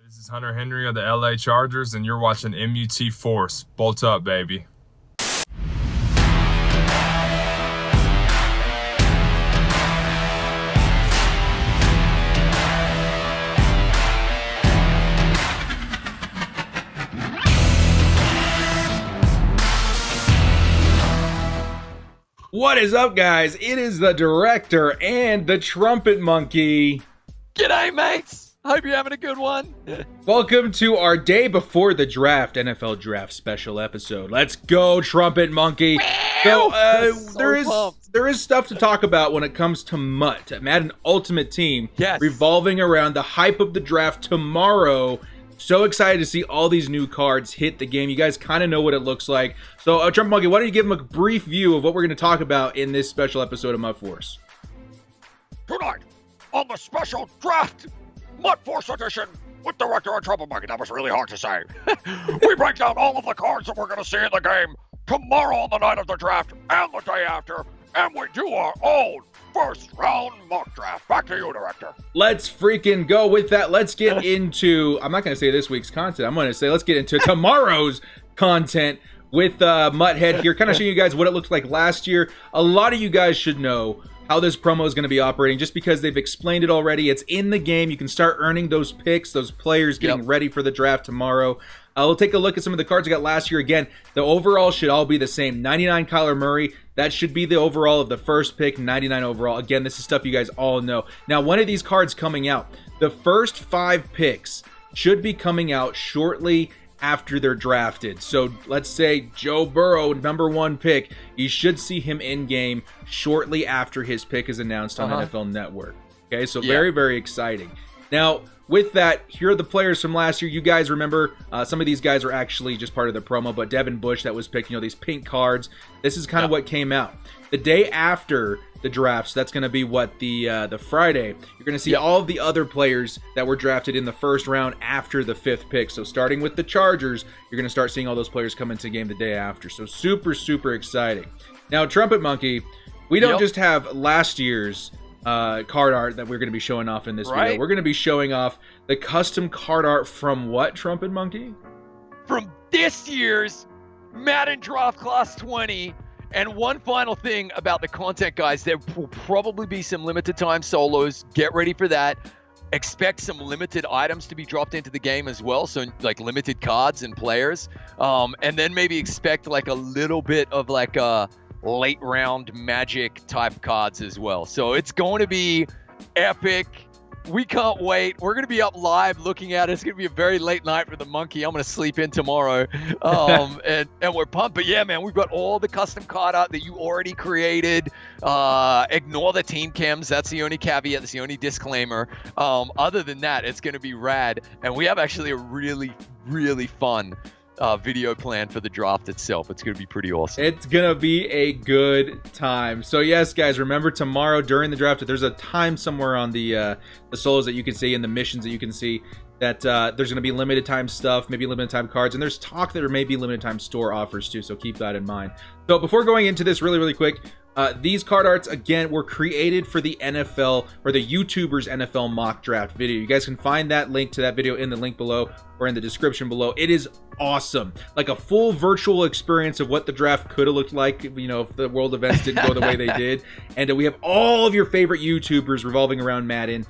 This is Hunter Henry of the LA Chargers, and you're watching MUT Force. Bolt up, baby. What is up, guys? It is the director and the Trumpetmonkey. G'day, mates. Hope you're having a good one. Welcome to our day before the draft, NFL draft special episode. Let's go, Trumpetmonkey. So, there is stuff to talk about when it comes to MUT, Madden Ultimate Team, revolving around the hype of the draft tomorrow. So excited to see all these new cards hit the game. You guys kind of know what it looks like. So, Trumpetmonkey, why don't you give them a brief view of what we're going to talk about in this special episode of MUT Force? Tonight, on the special draft MUT Force edition with Director and Trumpetmonkey. That was really hard to say. We break down all of the cards that we're going to see in the game tomorrow on the night of the draft and the day after. And we do our own first round mock draft. Back to you, Director. Let's freaking go with that. Let's get into, I'm not going to say this week's content. I'm going to say let's get into tomorrow's content with Mutthead here. Kind of showing you guys what it looked like last year. A lot of you guys should know how this promo is going to be operating just because they've explained it already. It's in the game. You can start earning those picks, those players getting ready for the draft tomorrow. We'll take a look at some of the cards I got last year. Again, the overall should all be the same. 99 Kyler Murray. That should be the overall of the first pick, 99 overall. Again, this is stuff you guys all know. Now, one of these cards coming out, the first 5 picks should be coming out shortly after they're drafted. So let's say Joe Burrow, number 1 pick, you should see him in game shortly after his pick is announced on NFL Network. Okay, so very, very exciting. Now, with that, here are the players from last year. You guys remember some of these guys are actually just part of the promo, but Devin Bush that was picked, these pink cards. This is kind of what came out. The day after the draft, so that's going to be the Friday, you're going to see all of the other players that were drafted in the first round after the 5th pick. So starting with the Chargers, you're going to start seeing all those players come into the game the day after. So super, super exciting. Now, Trumpetmonkey, we don't just have last year's card art that we're going to be showing off in this video. We're going to be showing off the custom card art from what, Trumpetmonkey? From this year's Madden Draft Class 20. And one final thing about the content, guys, there will probably be some limited time solos. Get ready for that. Expect some limited items to be dropped into the game as well. So like limited cards and players. And then maybe expect like a little bit of like a late round magic type cards as well. So it's going to be epic. We can't wait. We're going to be up live looking at it. It's going to be a very late night for the monkey. I'm going to sleep in tomorrow. And we're pumped. But yeah, man, we've got all the custom card art that you already created. Ignore the team chems. That's the only caveat. That's the only disclaimer. Other than that, it's going to be rad. And we have actually a really, really fun video plan for the draft itself. It's going to be pretty awesome. It's going to be a good time. So yes, guys, remember tomorrow during the draft, there's a time somewhere on the solos that you can see and the missions that you can see that there's going to be limited time stuff, maybe limited time cards, and there's talk that there may be limited time store offers too, so keep that in mind. So before going into this really, really quick, these card arts, again, were created for the NFL, or the YouTubers NFL mock draft video. You guys can find that link to that video in the link below or in the description below. It is awesome. Like a full virtual experience of what the draft could have looked like, if the world events didn't go the way they did. And we have all of your favorite YouTubers revolving around Madden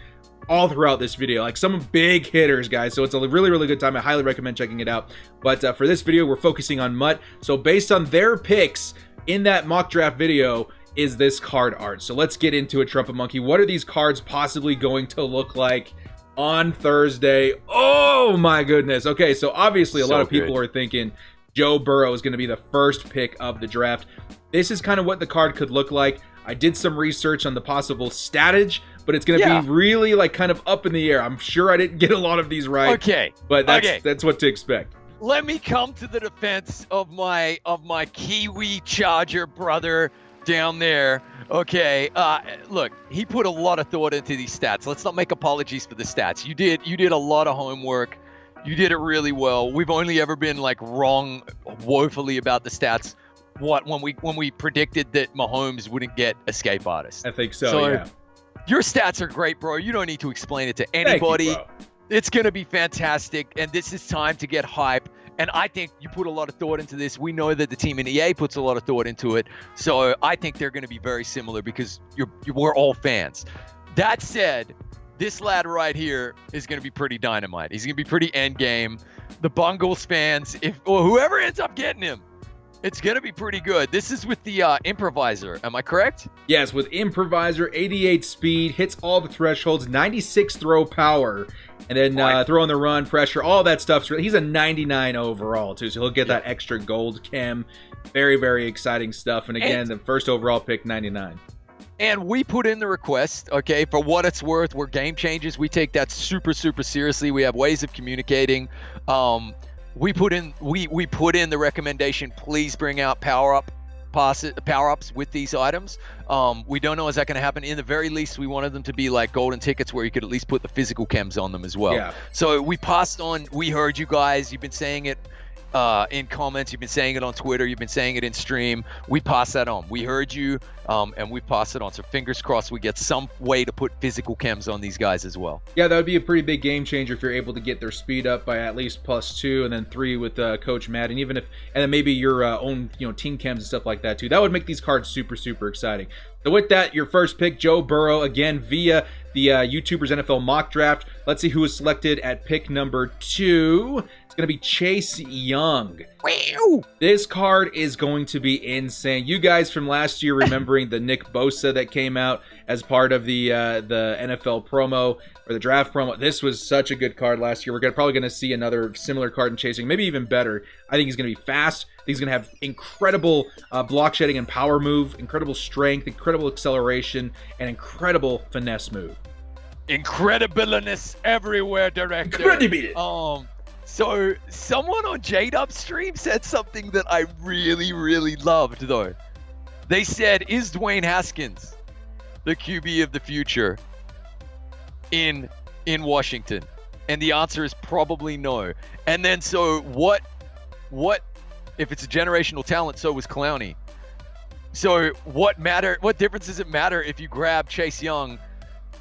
all throughout this video, like some big hitters, guys. So it's a really, really good time. I highly recommend checking it out. But for this video, we're focusing on MUT. So based on their picks in that mock draft video is this card art. So let's get into it, Trumpetmonkey. What are these cards possibly going to look like on Thursday? Oh my goodness. Okay, so obviously a lot of people are thinking Joe Burrow is going to be the first pick of the draft. This is kind of what the card could look like. I did some research on the possible statage, but it's going to be really like kind of up in the air. I'm sure I didn't get a lot of these right. Okay. But that's what to expect. Let me come to the defense of my Kiwi Charger brother down there. Okay, look, he put a lot of thought into these stats. Let's not make apologies for the stats. You did a lot of homework. You did it really well. We've only ever been like wrong woefully about the stats. When we predicted that Mahomes wouldn't get escape artist. I think so, yeah. Your stats are great, bro. You don't need to explain it to anybody. Thank you, bro. It's going to be fantastic, and this is time to get hype. And I think you put a lot of thought into this. We know that the team in EA puts a lot of thought into it. So I think they're going to be very similar because we're all fans. That said, this lad right here is going to be pretty dynamite. He's going to be pretty end game. The Bungles fans, or whoever ends up getting him, it's going to be pretty good. This is with the improviser. Am I correct? Yes, with improviser, 88 speed, hits all the thresholds, 96 throw power, and then throw on the run, pressure, all that stuff. He's a 99 overall, too, so he'll get that extra gold chem. Very, very exciting stuff. And again, the first overall pick, 99. And we put in the request, okay, for what it's worth. We're game changers. We take that super, super seriously. We have ways of communicating. We put in the recommendation, please bring out power-ups with these items. We don't know is that going to happen. In the very least, we wanted them to be like golden tickets where you could at least put the physical chems on them as well. Yeah. So we passed on. We heard you guys. You've been saying it in comments. You've been saying it on Twitter. You've been saying it in stream. We passed that on. We heard you, and we passed it on. So fingers crossed we get some way to put physical chems on these guys as well. Yeah, that would be a pretty big game changer if you're able to get their speed up by at least +2 and then 3 with Coach Matt, and and then maybe your own team chems and stuff like that too. That would make these cards super, super exciting. So with that, your first pick, Joe Burrow, again via the YouTubers NFL mock draft. Let's see who was selected at pick number 2. It's going to be Chase Young. Wow. This card is going to be insane. You guys from last year remembering the Nick Bosa that came out as part of the NFL promo or the draft promo. This was such a good card last year. We're probably going to see another similar card in Chase Young, maybe even better. I think he's going to be fast. I think he's going to have incredible block shedding and power move, incredible strength, incredible acceleration, and incredible finesse move. Incredibileness everywhere, director. Incredible. So someone on J-Dub stream said something that I really, really loved, though. They said, is Dwayne Haskins the QB of the future in Washington? And the answer is probably no. And then so what if it's a generational talent, so was Clowney. So what difference does it matter if you grab Chase Young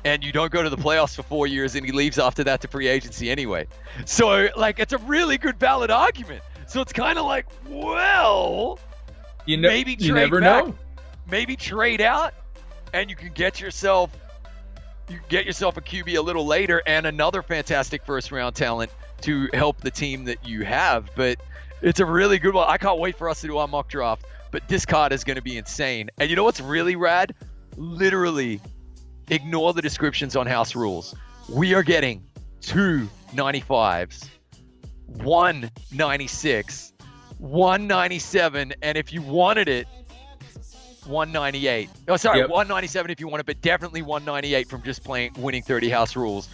and you don't go to the playoffs for 4 years and he leaves after that to free agency anyway? So, like, it's a really good, valid argument. So it's kind of like, well, maybe trade you never back, know. Maybe trade out, and you can get yourself a QB a little later and another fantastic first-round talent to help the team that you have. But it's a really good one. I can't wait for us to do our mock draft. But this card is going to be insane. And you know what's really rad? Literally, ignore the descriptions on House Rules. We are getting 2 95s, 1 96, 1 97, and if you wanted it, 198. Oh, sorry, yep. 197 if you want it, but definitely 198 from just winning 30 House Rules.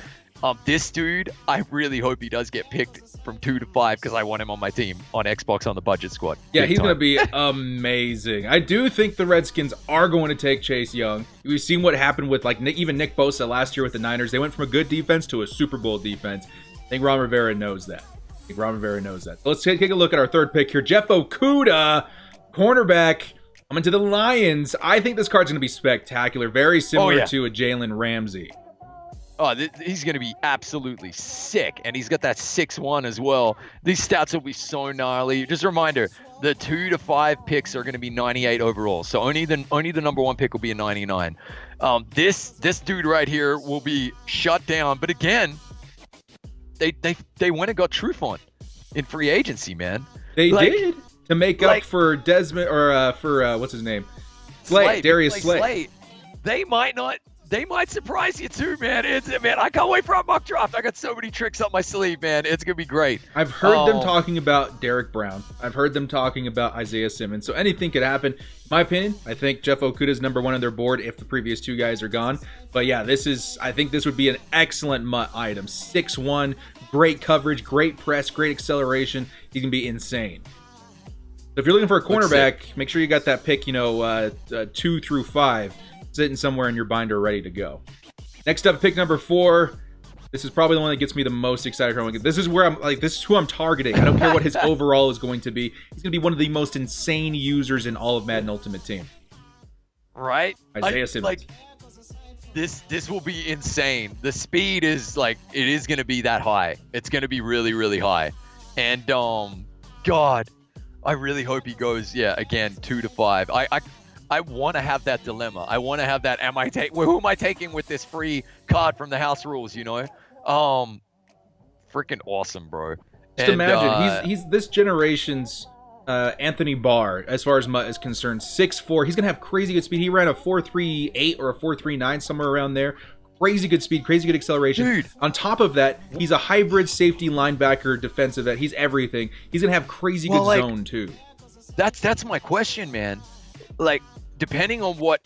This dude, I really hope he does get picked from 2 to 5 because I want him on my team on Xbox on the budget squad. Yeah, he's going to be amazing. I do think the Redskins are going to take Chase Young. We've seen what happened with even Nick Bosa last year with the Niners. They went from a good defense to a Super Bowl defense. I think Ron Rivera knows that. So let's take a look at our third pick here. Jeff Okudah, cornerback. I'm into the Lions. I think this card's going to be spectacular. Very similar to a Jalen Ramsey. Oh, he's going to be absolutely sick, and he's got that 6'1" as well. These stats will be so gnarly. Just a reminder, the 2 to 5 picks are going to be 98 overall, so only the number 1 pick will be a 99. This dude right here will be shut down, but again, they went and got Trufant in free agency, man. They did to make up for Desmond or for what's his name, Slate, Darius Slate. They might surprise you too, man. I can't wait for our mock draft. I got so many tricks up my sleeve, man. It's gonna be great. I've heard them talking about Derek Brown. I've heard them talking about Isaiah Simmons. So anything could happen. In my opinion, I think Jeff Okudah is number 1 on their board if the previous 2 guys are gone. But yeah, I think this would be an excellent MUT item. 6'1", great coverage, great press, great acceleration. He can be insane. So if you're looking for a cornerback, make sure you got that pick, 2 through 5. Sitting somewhere in your binder ready to go. Next up, pick number 4. This is probably the one that gets me the most excited. This is where this is who I'm targeting. I don't care what his overall is going to be. He's going to be one of the most insane users in all of Madden Ultimate Team. Right? Isaiah Simmons. This will be insane. The speed is like, it is going to be that high. It's going to be really, really high. And God, I really hope he goes, again, 2 to 5. I want to have that dilemma. I want to have that, who am I taking with this free card from the house rules, freaking awesome, bro. Just imagine, he's this generation's Anthony Barr, as far as MUT is concerned. 6'4". He's going to have crazy good speed. He ran a 4.38 or a 4.39, somewhere around there. Crazy good speed, crazy good acceleration. Dude. On top of that, he's a hybrid safety linebacker, defensive end. He's everything. He's going to have crazy good zone, too. That's my question, man. Like, depending on what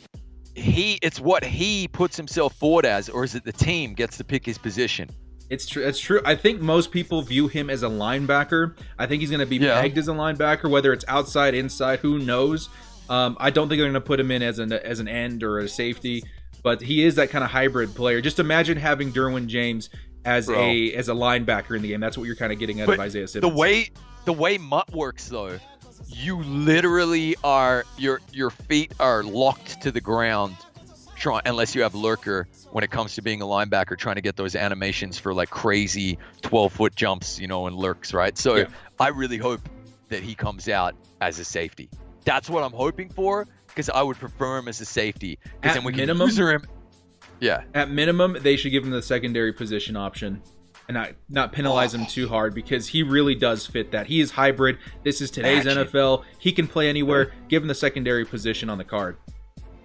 he puts himself forward as, or is it the team gets to pick his position? It's true. It's true. I think most people view him as a linebacker. I think he's going to be pegged as a linebacker, whether it's outside, inside, who knows. I don't think they're going to put him in as an end or a safety, but he is that kind of hybrid player. Just imagine having Derwin James as a linebacker in the game. That's what you're kind of getting out of Isaiah Simmons. The way MUT works, though, you literally are your feet are locked to the ground, unless you have lurker. When it comes to being a linebacker, trying to get those animations for like crazy 12-foot jumps, and lurks, right? So I really hope that he comes out as a safety. That's what I'm hoping for, because I would prefer him as a safety. Because then we can user him. Yeah. At minimum, they should give him the secondary position option and not penalize him too hard, because he really does fit that. He is hybrid. This is today's NFL. He can play anywhere. Give him the secondary position on the card.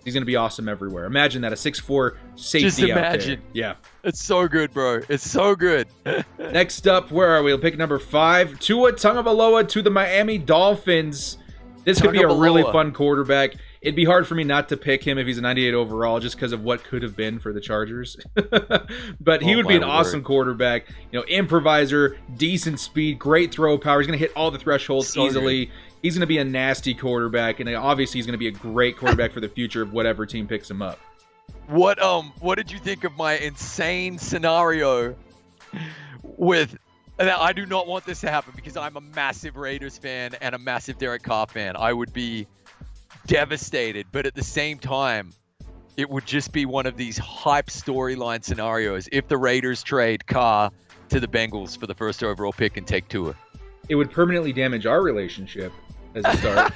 He's going to be awesome everywhere. Imagine that, a 6'4" safety. Just imagine. Out there. Yeah. It's so good, bro. It's so good. Next up, where are we? We'll pick number 5. Tua Tagovailoa to the Miami Dolphins. This could be a really fun quarterback. It'd be hard for me not to pick him if he's a 98 overall, just because of what could have been for the Chargers. But he would be an awesome quarterback. Improviser, decent speed, great throw power. He's going to hit all the thresholds easily. Good. He's going to be a nasty quarterback, and obviously he's going to be a great quarterback for the future of whatever team picks him up. What did you think of my insane scenario with... Now, I do not want this to happen, because I'm a massive Raiders fan and a massive Derek Carr fan. I would be devastated, but at the same time, it would just be one of these hype storyline scenarios if the Raiders trade Carr to the Bengals for the first overall pick and take Tua. It would permanently damage our relationship as a start.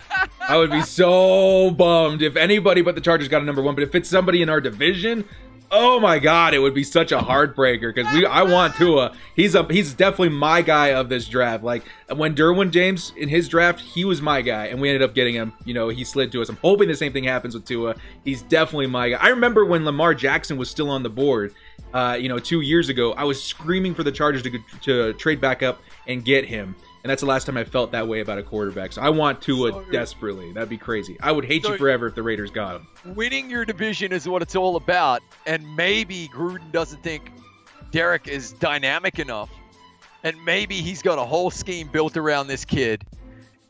I would be so bummed if anybody but the Chargers got a number 1, but if it's somebody in our division, oh my God, it would be such a heartbreaker, because I want Tua. He's definitely my guy of this draft. Like, when Derwin James in his draft, he was my guy, and we ended up getting him. He slid to us. I'm hoping the same thing happens with Tua. He's definitely my guy. I remember when Lamar Jackson was still on the board, 2 years ago. I was screaming for the Chargers to trade back up and get him. And that's the last time I felt that way about a quarterback. So I want Tua desperately. That'd be crazy. I would hate you forever if the Raiders got him. Winning your division is what it's all about. And maybe Gruden doesn't think Derek is dynamic enough. And maybe he's got a whole scheme built around this kid.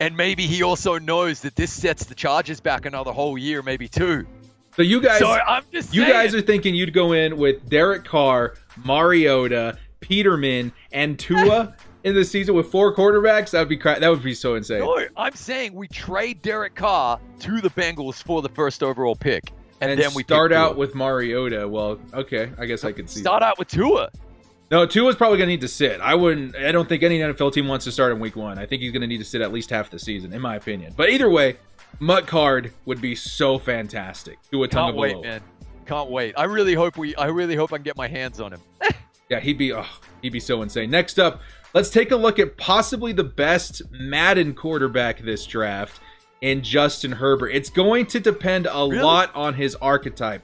And maybe he also knows that this sets the Chargers back another whole year, maybe 2. So you guys, I'm just saying, you guys are thinking you'd go in with Derek Carr, Mariota, Peterman, and Tua in the season with 4 quarterbacks? That would be so insane. No, I'm saying we trade Derek Carr to the Bengals for the first overall pick, and then we start out with Mariota. Well, okay, I guess I could see. Start out with Tua. No, Tua's probably gonna need to sit. I don't think any NFL team wants to start in week 1. I think he's gonna need to sit at least half the season, in my opinion. But either way, MUT card would be so fantastic. Can't wait, man. Can't wait. I really hope I can get my hands on him. Yeah, he'd be so insane. Next up, let's take a look at possibly the best Madden quarterback this draft in Justin Herbert. It's going to depend a lot on his archetype.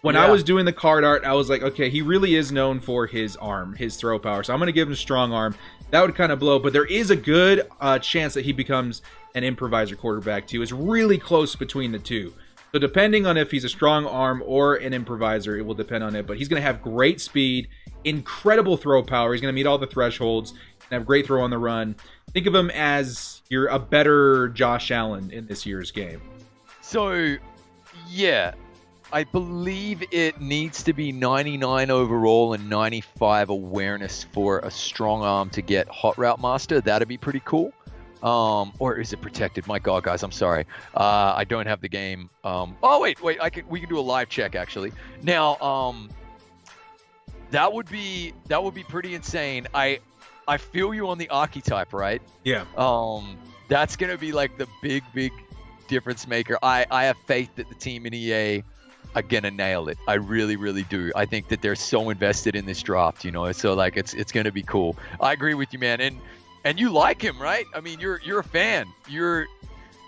When I was doing the card art, I was like, okay, he really is known for his arm, his throw power. So I'm going to give him a strong arm. That would kind of blow, but there is a good chance that he becomes an improviser quarterback too. It's really close between the two. So depending on if he's a strong arm or an improviser, it will depend on it. But he's going to have great speed, incredible throw power. He's going to meet all the thresholds and have great throw on the run. Think of him as a better Josh Allen in this year's game. So, yeah, I believe it needs to be 99 overall and 95 awareness for a strong arm to get Hot Route Master. That'd be pretty cool. Or is it protected? My God, guys, I'm sorry. I don't have the game. Oh wait, we can do a live check actually. Now, that would be pretty insane. I feel you on the archetype, right? Yeah. That's gonna be like the big difference maker. I have faith that the team in EA are gonna nail it. I really, really do. I think that they're so invested in this draft, you know. So like, it's gonna be cool. I agree with you, man. And you like him, right? I mean, you're a fan. You're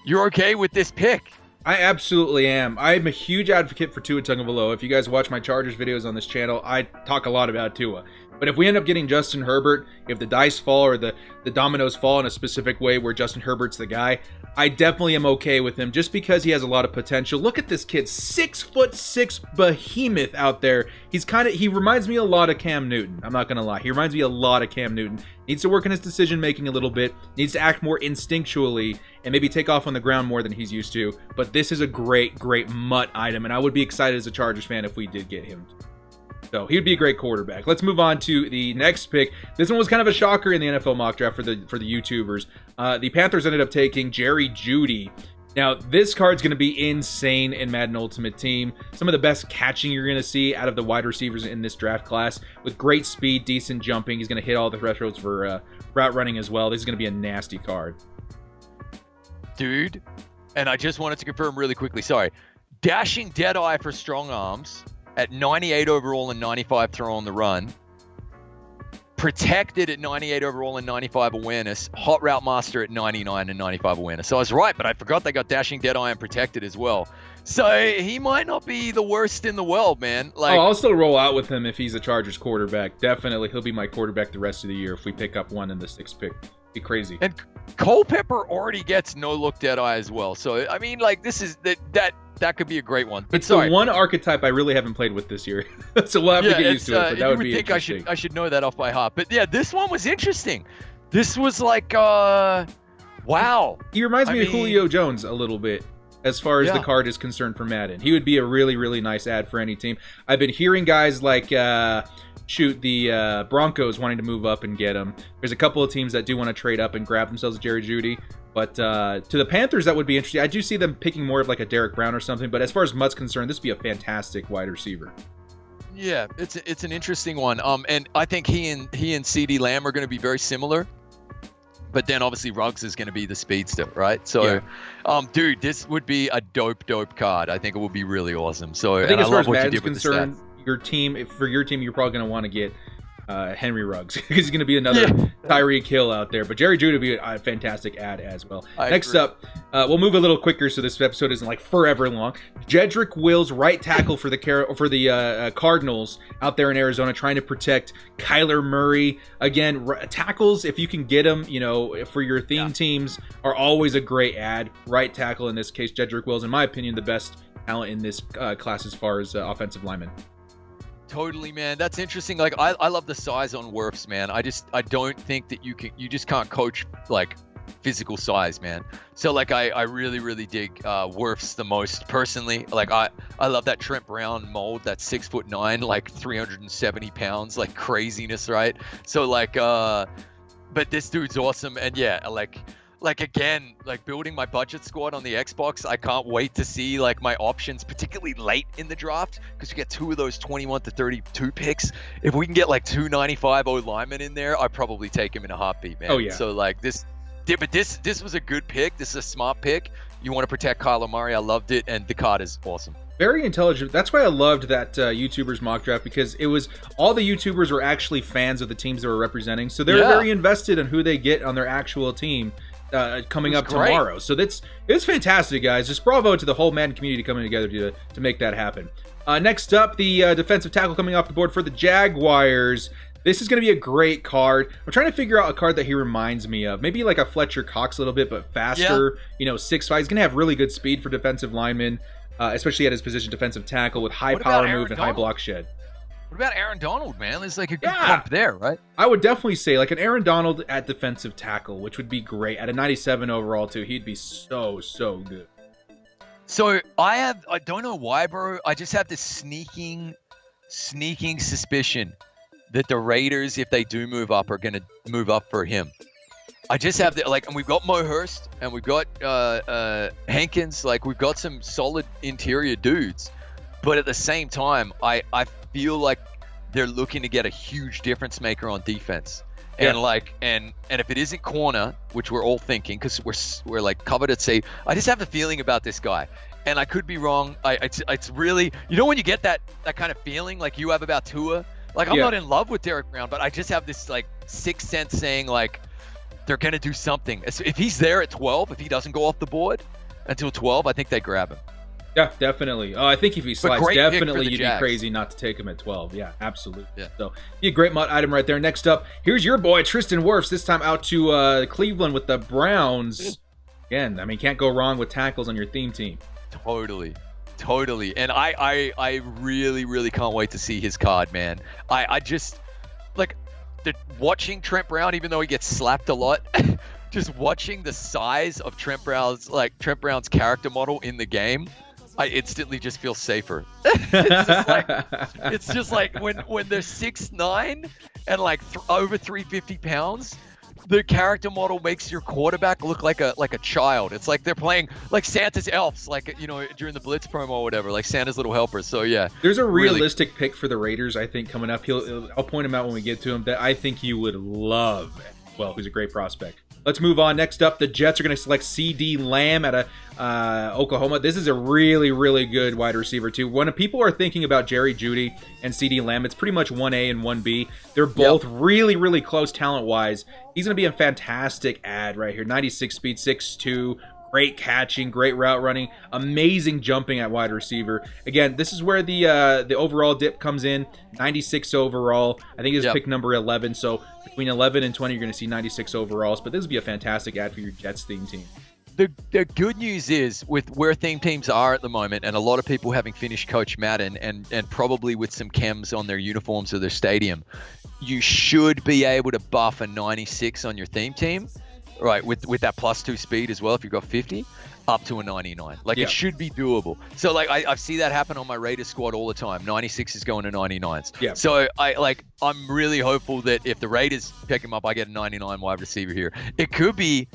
okay with this pick. I absolutely am. I'm a huge advocate for Tua Tagovailoa. If you guys watch my Chargers videos on this channel, I talk a lot about Tua. But if we end up getting Justin Herbert, if the dice fall or the dominoes fall in a specific way where Justin Herbert's the guy, I definitely am okay with him just because he has a lot of potential. Look at this kid, 6'6" behemoth out there. He reminds me a lot of Cam Newton. I'm not gonna lie. He reminds me a lot of Cam Newton. Needs to work on his decision making a little bit. Needs to act more instinctually and maybe take off on the ground more than he's used to. But this is a great MUT item, and I would be excited as a Chargers fan if we did get him. So he would be a great quarterback. Let's move on to the next pick. This one was kind of a shocker in the NFL mock draft for the YouTubers. The Panthers ended up taking Jerry Jeudy. Now, this card's going to be insane in Madden Ultimate Team. Some of the best catching you're going to see out of the wide receivers in this draft class. With great speed, decent jumping. He's going to hit all the thresholds for route running as well. This is going to be a nasty card. Dude, and I just wanted to confirm really quickly. Sorry. Dashing Deadeye for strong arms. At 98 overall and 95 throw on the run. Protected at 98 overall and 95 awareness. Hot Route Master at 99 and 95 awareness. So I was right, but I forgot they got Dashing Deadeye and Protected as well. So he might not be the worst in the world, man. Like, I'll still roll out with him if he's a Chargers quarterback. Definitely, he'll be my quarterback the rest of the year if we pick up one in the 6th pick. Be crazy. And Culpepper already gets no-look Deadeye as well. So, I mean, like, this is that could be a great one. It's the one archetype I really haven't played with this year. So we'll have to get used to it, but that would be interesting. I should know that off by heart. But yeah, this one was interesting. This was like, wow. He reminds me of Julio Jones a little bit as far as the card is concerned for Madden. He would be a really, really nice ad for any team. I've been hearing guys like, the Broncos wanting to move up and get him. There's a couple of teams that do want to trade up and grab themselves Jerry Jeudy. But to the Panthers, that would be interesting. I do see them picking more of like a Derek Brown or something. But as far as Mutt's concerned, this would be a fantastic wide receiver. Yeah, it's an interesting one. And I think he and CeeDee Lamb are going to be very similar. But then obviously Ruggs is going to be the speedster, right? So, dude, this would be a dope card. I think it would be really awesome. So I think as far as Madden's concerned, your team, you're probably going to want to get Henry Ruggs because he's going to be another Tyreek Hill out there. But Jerry Jeudy would be a fantastic ad as well. Next up, we'll move a little quicker so this episode isn't like forever long. Jedrick Wills, right tackle for the Cardinals out there in Arizona, trying to protect Kyler Murray. Again, tackles, if you can get them, you know, for your theme teams, are always a great ad. Right tackle in this case, Jedrick Wills, in my opinion, the best talent in this class as far as offensive linemen. Totally, man. That's interesting. Like, I love the size on Wirfs, man. I don't think that you just can't coach like physical size, man. So like I really dig Wirfs the most personally. Like I love that Trent Brown mold, that 6'9", like 370 pounds, like craziness, right? So like but this dude's awesome. And yeah, like again, like building my budget squad on the Xbox, I can't wait to see like my options, particularly late in the draft, because you get two of those 21 to 32 picks. If we can get like 295 O linemen in there, I'd probably take him in a heartbeat, man. Oh yeah. So like this was a good pick. This is a smart pick. You want to protect Kyler Murray. I loved it, and the card is awesome. Very intelligent. That's why I loved that YouTubers mock draft, because it was all the YouTubers were actually fans of the teams they were representing, so they're very invested in who they get on their actual team. Coming up tomorrow. So it's fantastic, guys. Just bravo to the whole Madden community coming together to make that happen. Next up, the defensive tackle coming off the board for the Jaguars. This is going to be a great card. I'm trying to figure out a card that he reminds me of. Maybe like a Fletcher Cox a little bit, but faster. You know, 6'5". He's going to have really good speed for defensive linemen, especially at his position defensive tackle with high power move and high block shed. What about Aaron Donald, man? There's like a good comp there, right? I would definitely say like an Aaron Donald at defensive tackle, which would be great. At a 97 overall, too. He'd be so good. So I don't know why, bro. I just have this sneaking suspicion that the Raiders, if they do move up, are going to move up for him. I just have the and we've got Mo Hurst and we've got Hankins. Like we've got some solid interior dudes, but at the same time, I feel like they're looking to get a huge difference maker on defense. And and if it isn't corner, which we're all thinking, because we're like covered at safe, I just have the feeling about this guy, and I could be wrong. It's really, when you get that kind of feeling like you have about Tua. Like I'm not in love with Derek Brown, but I just have this like sixth sense saying like they're gonna do something. If he's there at 12, if he doesn't go off the board until 12, I think they grab him. Yeah, definitely. Oh, I think if he slides, definitely you'd Jags. be crazy not to take him at 12. Yeah, absolutely. Yeah. So, a great MUT item right there. Next up, here's your boy, Tristan Wirfs, this time out to Cleveland with the Browns. Again, I mean, can't go wrong with tackles on your theme team. Totally. And I really, really can't wait to see his card, man. I just, like, watching Trent Brown, even though he gets slapped a lot, just watching the size of Trent Brown's character model in the game, I instantly just feel safer. It's just like when they're 6'9" and like over 350 pounds, the character model makes your quarterback look like a child. It's like they're playing like Santa's elves, like during the Blitz promo or whatever, like Santa's little helpers. So yeah, there's a realistic pick for the Raiders, I think, coming up. I'll point him out when we get to him, that I think you would love. Well, who's a great prospect. Let's move on. Next up, the Jets are going to select CD Lamb out of Oklahoma. This is a really, really good wide receiver, too. When people are thinking about Jerry Jeudy and CD Lamb, it's pretty much 1A and 1B. They're both really, really close talent-wise. He's going to be a fantastic ad right here. 96 speed, 6'2", great catching, great route running, amazing jumping at wide receiver. Again, this is where the overall dip comes in. 96 overall. I think it's pick number 11, so between 11 and 20, you're going to see 96 overalls, but this would be a fantastic ad for your Jets theme team. The good news is, with where theme teams are at the moment, and a lot of people having finished Coach Madden and probably with some chems on their uniforms of their stadium, you should be able to buff a 96 on your theme team, right, with that +2 speed as well if you've got 50, up to a 99. Like, it should be doable. So, like, I see that happen on my Raiders squad all the time. 96 is going to 99s. Yeah. So, I'm really hopeful that if the Raiders pick him up, I get a 99 wide receiver here. It could be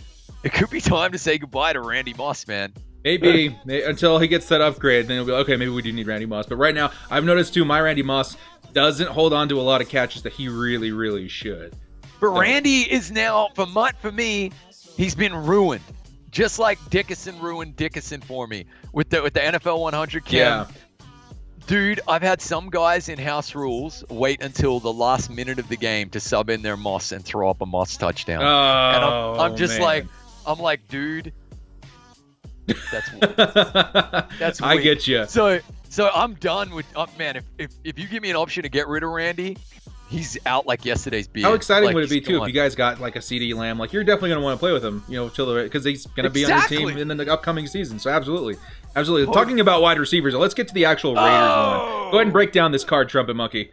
time to say goodbye to Randy Moss, man. Maybe until he gets that upgrade, then he'll be okay. Maybe we do need Randy Moss. But right now, I've noticed too, my Randy Moss doesn't hold on to a lot of catches that he really, really should. But Randy is now, for me, he's been ruined. Just like Dickerson ruined Dickerson for me with the NFL 100 Kim. Yeah. Dude, I've had some guys in house rules wait until the last minute of the game to sub in their Moss and throw up a Moss touchdown. And I'm just man. like, dude, that's weird. That's weird. I get you. So I'm done with, man, if you give me an option to get rid of Randy, he's out like yesterday's beer. How exciting like, would it be, too, if you guys got like a CD Lamb? Like, you're definitely going to want to play with him, because he's going to be on your team in the upcoming season. So absolutely. Talking about wide receivers, let's get to the actual Raiders one. Go ahead and break down this card, Trumpetmonkey.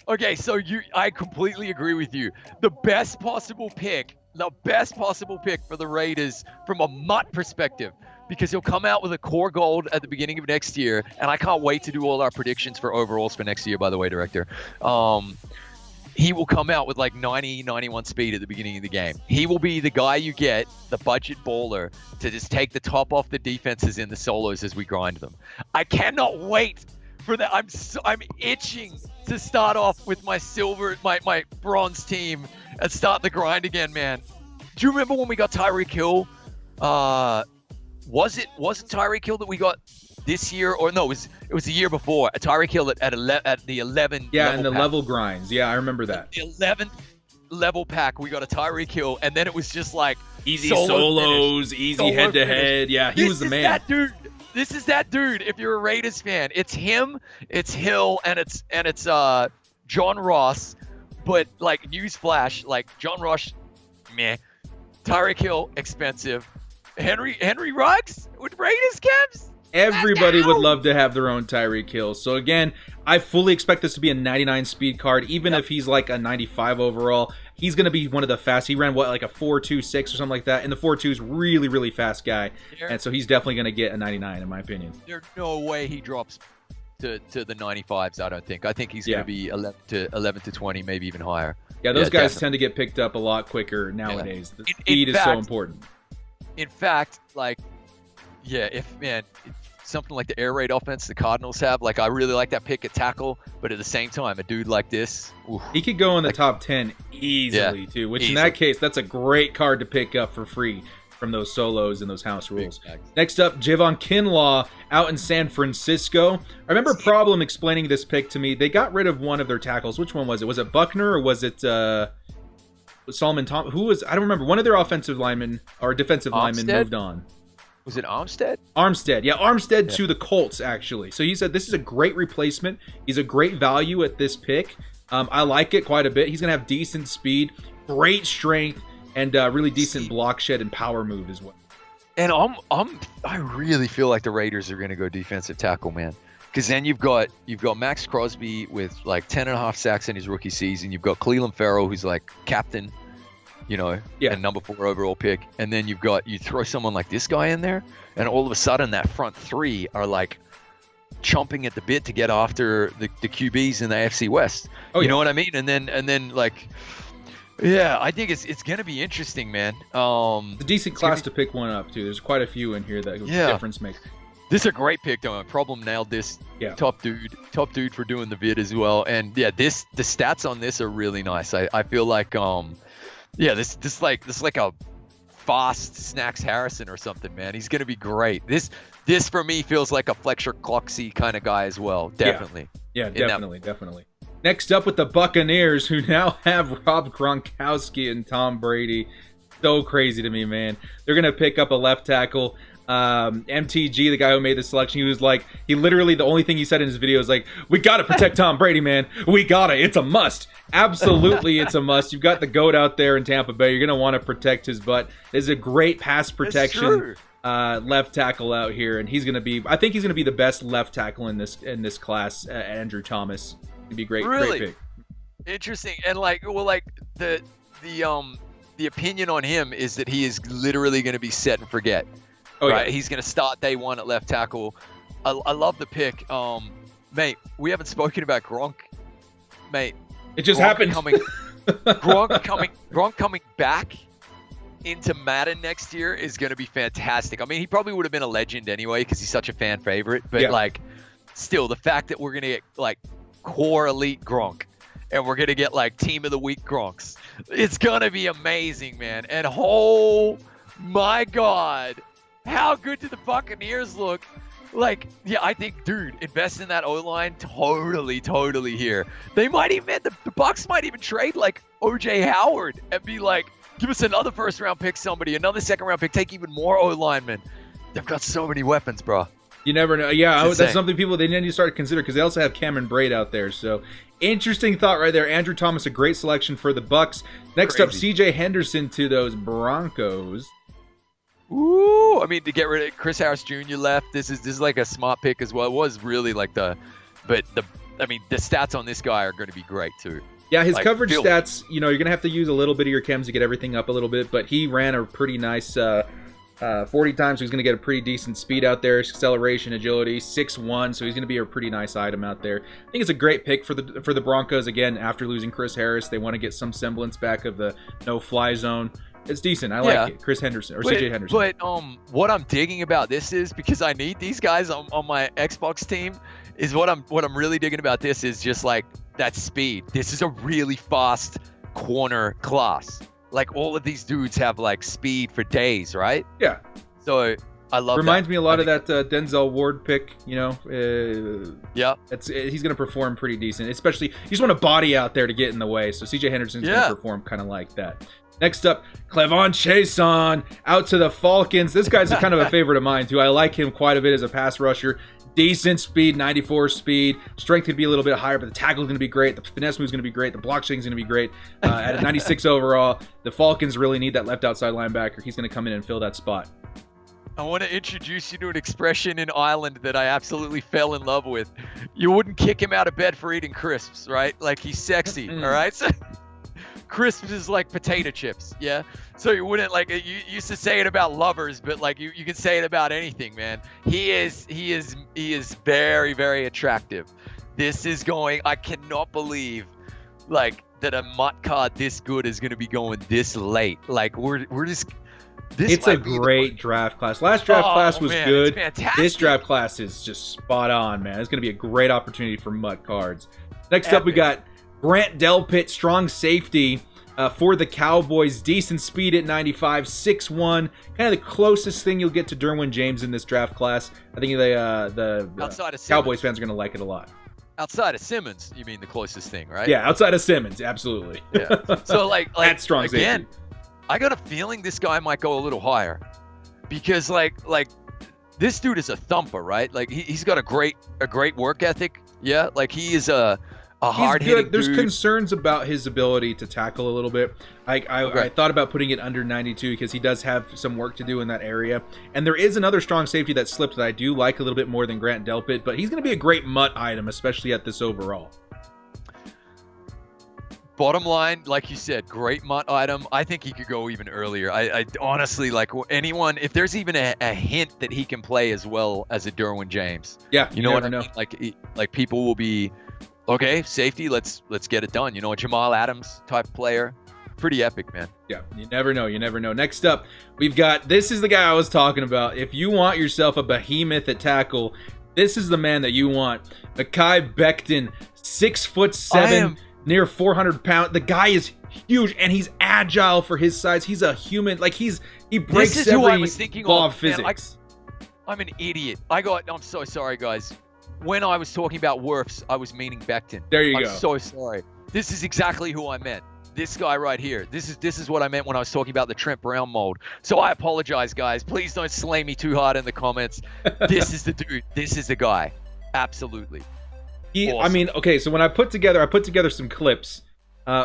Okay, so I completely agree with you. The best possible pick for the Raiders from a MUT perspective, because he'll come out with a core gold at the beginning of next year, and I can't wait to do all our predictions for overalls for next year, by the way, Director. He will come out with like 90, 91 speed at the beginning of the game. He will be the guy you get, the budget baller, to just take the top off the defenses in the solos as we grind them. I cannot wait for that. I'm itching to start off with my my bronze team and start the grind again, man. Do you remember when we got Tyreek Hill? Was it Tyreek Hill that we got this year, or no? It was the year before. Tyreek Hill at the 11. Yeah, and the level grinds. Yeah, I remember that. The 11th level pack, we got a Tyreek Hill, and then it was just like easy solos, easy head to head. Yeah, he was the man. That dude. This is that dude. If you're a Raiders fan, it's him, it's Hill, and it's John Ross. But like, newsflash, like John Ross, meh. Tyreek Hill, expensive. Henry Ruggs with Raiders caps. Everybody would love to have their own Tyreek Hill. So again, I fully expect this to be a 99 speed card, even if he's like a 95 overall. He's going to be one of the fast. He ran like a 4.26 or something like that, and the 4.2 is really, really fast guy. And so he's definitely going to get a 99 in my opinion. There's no way he drops to the 95s. I don't think. I think he's going to be 11 to 20, maybe even higher. Yeah, those guys definitely. tend to get picked up a lot quicker nowadays. The In speed is so fact- important. In fact, like, something like the air raid offense the Cardinals have, like, I really like that pick at tackle, but at the same time, a dude like this, oof, He could go in the top 10 easily, too, which in easily. that case, that's a great card to pick up for free from those solos and those house rules. Exactly. Next up, Javon Kinlaw out in San Francisco. I remember Problem explaining this pick to me. They got rid of one of their tackles. Which one was it? Was it Buckner or was it Solomon Tom? Who was? I don't remember. One of their offensive linemen or defensive linemen Armstead? moved on. Was it Armstead? Armstead. Yeah, Armstead to the Colts, actually. So he said this is a great replacement. He's a great value at this pick. I like it quite a bit. He's going to have decent speed, great strength, and really decent block shed and power move as well. And I really feel like the Raiders are going to go defensive tackle, man. Because then you've got Max Crosby with like 10.5 sacks in his rookie season. You've got Cleveland Farrell, who's like captain, and number 4 overall pick. And then you throw someone like this guy in there, and all of a sudden that front three are like chomping at the bit to get after the QBs in the AFC West. You know what I mean? And then like, yeah, I think it's going to be interesting, man. It's a decent class to pick one up too. There's quite a few in here that difference makes. This is a great pick, though. Problem nailed this. Yeah. Top dude for doing the vid as well. And yeah, the stats on this are really nice. I feel like this like a fast Snacks Harrison or something, man. He's gonna be great. This for me feels like a Fletcher Cloxy kind of guy as well. Definitely. Yeah, definitely. Next up with the Buccaneers, who now have Rob Gronkowski and Tom Brady. So crazy to me, man. They're gonna pick up a left tackle. MTG, the guy who made the selection, he literally, the only thing he said in his video is like, we gotta protect Tom Brady, man. It's a must. Absolutely, it's a must. You've got the GOAT out there in Tampa Bay. You're gonna want to protect his butt. There's a great pass protection left tackle out here, and I think he's gonna be the best left tackle in this class. Andrew Thomas. It'd be great. Really? Great pick. Interesting. And the opinion on him is that he is literally going to be set and forget. Oh, right? yeah. He's going to start day one at left tackle. I love the pick. Mate, we haven't spoken about Gronk. Mate, It just Gronk happened. Gronk coming back into Madden next year is going to be fantastic. I mean, he probably would have been a legend anyway because he's such a fan favorite. But still, the fact that we're going to get like core elite Gronk and we're going to get like team of the week Gronks, it's going to be amazing, man. And oh my God, how good do the Buccaneers look? Like, yeah, I think, dude, invest in that O-line totally here. They might even, the Bucs might even trade like O.J. Howard and be like, give us another first-round pick, another second-round pick, take even more O-linemen. They've got so many weapons, bro. You never know. Yeah, It's that's insane. something they need to start to consider because they also have Cameron Braid out there. So, interesting thought right there. Andrew Thomas, a great selection for the Bucs. Next up, C.J. Henderson to those Broncos. Ooh, I mean, to get rid of Chris Harris Jr. left, this is like a smart pick as well. It was really like the stats on this guy are going to be great too. Yeah, his Like, coverage Phil- stats, you're going to have to use a little bit of your chems to get everything up a little bit, but he ran a pretty nice 40 times, so he's going to get a pretty decent speed out there, acceleration, agility, 6'1", so he's going to be a pretty nice item out there. I think it's a great pick for the Broncos. Again, after losing Chris Harris, they want to get some semblance back of the no-fly zone. It's decent. I like it. Chris Henderson, or CJ Henderson. But what I'm digging about this is, because I need these guys on my Xbox team, is what I'm really digging about this is just like that speed. This is a really fast corner class. Like all of these dudes have like speed for days, right? Yeah. So I love Reminds that. me a lot of that Denzel Ward pick, Yeah. he's going to perform pretty decent, especially you just want a body out there to get in the way. So CJ Henderson's going to perform kind of like that. Next up, Clevon Chason out to the Falcons. This guy's kind of a favorite of mine too. I like him quite a bit as a pass rusher. Decent speed, 94 speed. Strength could be a little bit higher, but the tackle is going to be great. The finesse move is going to be great. The block shaking is going to be great. At a 96 overall, the Falcons really need that left outside linebacker. He's going to come in and fill that spot. I want to introduce you to an expression in Ireland that I absolutely fell in love with. You wouldn't kick him out of bed for eating crisps, right? Like he's sexy, all right? So, crisps is like potato chips, yeah? So you wouldn't like, you used to say it about lovers, but like you can say it about anything, man. He is very, very attractive. This is going, I cannot believe like that a MUT card this good is going to be going this late. Like we're just. It's a great draft class. Last draft class was man, good. it's fantastic. This draft class is just spot on, man. It's going to be a great opportunity for MUT cards. Next up, we got Grant Delpit, strong safety for the Cowboys. Decent speed at 95, 6'1". Kind of the closest thing you'll get to Derwin James in this draft class. I think the Cowboys fans are going to like it a lot. Outside of Simmons, you mean the closest thing, right? Yeah, outside of Simmons, absolutely. Yeah. So like that's strong again, safety. I got a feeling this guy might go a little higher because like this dude is a thumper, right? Like he's got a great work ethic. Yeah, like he is a hard-hitting dude. There's concerns about his ability to tackle a little bit. I thought about putting it under 92 because he does have some work to do in that area. And there is another strong safety that slipped that I do like a little bit more than Grant Delpit, but he's going to be a great MUT item, especially at this overall. Bottom line, like you said, great MUT item. I think he could go even earlier. I honestly, like anyone, if there's even a hint that he can play as well as a Derwin James. Yeah, you know what I mean? Like people will be, okay, safety, let's get it done. You know, a Jamal Adams type player. Pretty epic, man. Yeah, you never know. You never know. Next up, we've got, this is the guy I was talking about. If you want yourself a behemoth at tackle, this is the man that you want. Mekhi Becton, 6'7", near 400 pounds. The guy is huge and he's agile for his size. He's a human. Like he breaks this is every who I was thinking law of physics. I'm an idiot. I'm so sorry, guys. When I was talking about Wirfs, I was meaning Becton. There you go. I'm so sorry. This is exactly who I meant. This guy right here. This is what I meant when I was talking about the Trent Brown mold. So I apologize, guys. Please don't slay me too hard in the comments. This is the dude. This is the guy. Absolutely. Awesome. I mean, okay, so when I put together some clips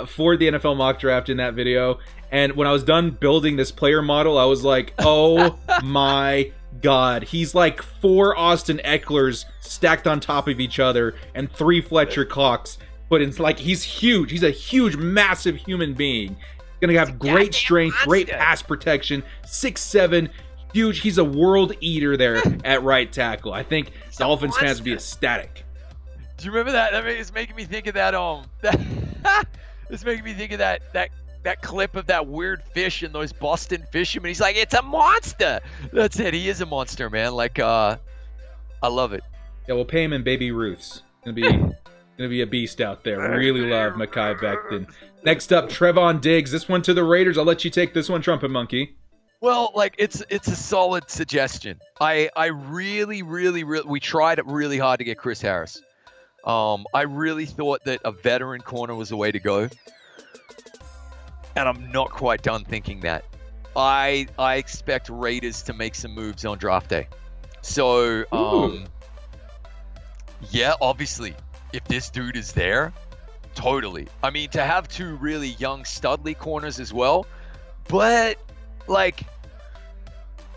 for the NFL mock draft in that video, and when I was done building this player model, I was like, oh my God, he's like 4 Austin Ecklers stacked on top of each other and 3 Fletcher Cox put in. Like, he's huge. He's a huge, massive human being. Gonna have great strength, great pass protection, 6'7", huge. He's a world eater there at right tackle. I think Dolphins fans would be ecstatic. Do you remember that? It's making me think of that. It's making me think of that clip of that weird fish and those Boston fishermen. He's like, it's a monster. That's it. He is a monster, man. Like, I love it. Yeah, we'll pay him in Baby Ruths. Gonna be a beast out there. Really love Mekhi Becton. Next up, Trevon Diggs. This one to the Raiders. I'll let you take this one, Trumpetmonkey. Well, like it's a solid suggestion. I really we tried really hard to get Chris Harris. I really thought that a veteran corner was the way to go. And I'm not quite done thinking that. I expect Raiders to make some moves on draft day. So, yeah, obviously, if this dude is there, totally. I mean, to have 2 really young Studley corners as well. But, like,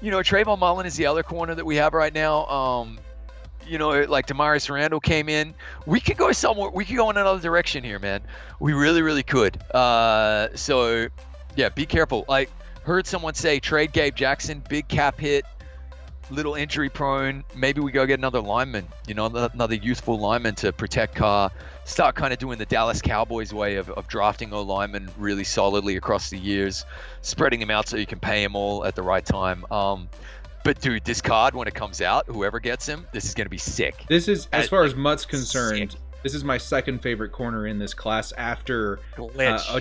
you know, Trayvon Mullen is the other corner that we have right now. You know, like Demarius Randall came in. We could go somewhere. We could go in another direction here, man. We really could. So, yeah, be careful. I heard someone say trade Gabe Jackson, big cap hit, little injury prone. Maybe we go get another lineman, you know, another youthful lineman to protect Carr. Start kind of doing the Dallas Cowboys way of drafting a lineman really solidly across the years, spreading them out so you can pay them all at the right time. But dude, this card, when it comes out, whoever gets him, this is going to be sick. This is, as far as MUT's concerned, this is my second favorite corner in this class after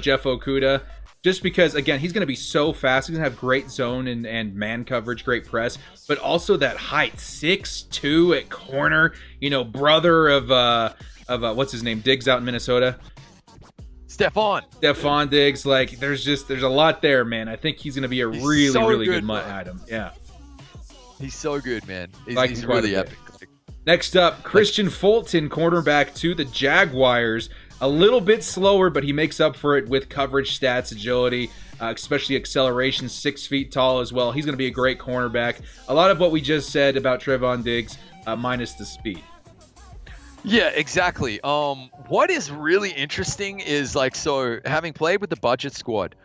Jeff Okudah. Just because, again, he's going to be so fast. He's going to have great zone and man coverage, great press, but also that height, 6'2" at corner. You know, brother of what's his name, Diggs out in Minnesota. Stephon Diggs. Like, there's a lot there, man. I think he's going to be a really good MUT item. Yeah. He's so good, man. He's really epic. Next up, Christian Fulton, cornerback to the Jaguars. A little bit slower, but he makes up for it with coverage stats, agility, especially acceleration, 6 feet tall as well. He's going to be a great cornerback. A lot of what we just said about Trevon Diggs, minus the speed. Yeah, exactly. What is really interesting is, like, so having played with the budget squad,